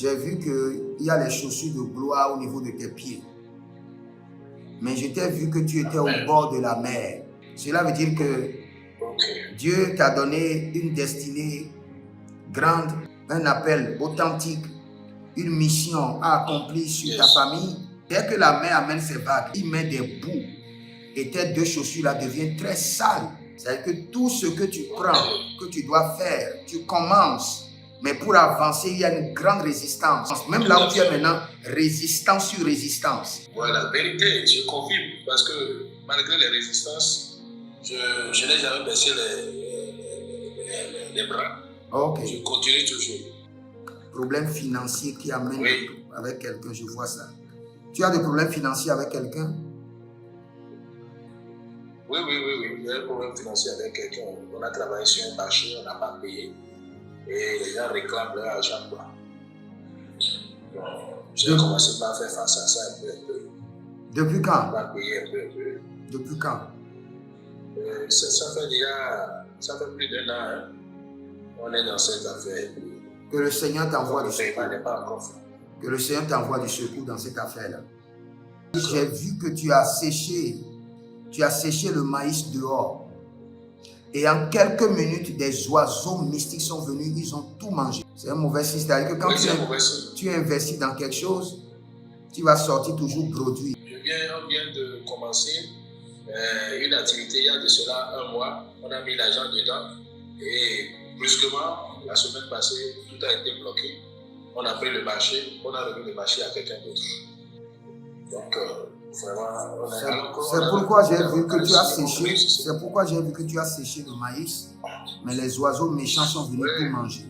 j'ai vu qu'il y a les chaussures de gloire au niveau de tes pieds. Mais je t'ai vu que tu étais au bord de la mer. Cela veut dire que Dieu t'a donné une destinée grande, un appel authentique, une mission à accomplir sur ta famille. Dès que la mer amène ses vagues, il met des bouts et tes deux chaussures-là deviennent très sales. C'est-à-dire que tout ce que tu prends, que tu dois faire, tu commences. Mais pour avancer, il y a une grande résistance. Même là où tu es maintenant, résistance sur résistance. Voilà, la vérité, je confirme. Parce que malgré les résistances, je n'ai jamais baissé les bras. Okay. Je continue toujours. Problème financier qui amène avec quelqu'un, je vois ça. Tu as des problèmes financiers avec quelqu'un? Oui. Il y a un problème financier avec quelqu'un. On a travaillé sur un marché, on n'a pas payé. Et les gens réclament leur argent. J'ai commencé par faire face à ça un peu. Depuis quand? On va payer un peu. Depuis quand? Ça fait plus d'1 an. Hein. On est dans cette affaire. Que le Seigneur t'envoie du secours. Le paiement n'est pas encore fait. Que le Seigneur t'envoie du secours dans cette affaire-là. J'ai vu que tu as séché le maïs dehors. Et en quelques minutes, des oiseaux mystiques sont venus, ils ont tout mangé. C'est un mauvais signe. C'est-à-dire que quand tu investis dans quelque chose, tu vas sortir toujours produit. On vient de commencer une activité il y a de cela 1 mois. On a mis l'argent dedans et brusquement, la semaine passée, tout a été bloqué. On a pris le marché, on a remis le marché à quelqu'un d'autre. Donc, vraiment, c'est pourquoi j'ai vu que tu as séché. C'est pourquoi j'ai vu que tu as séché le maïs, mais les oiseaux méchants sont venus tout manger.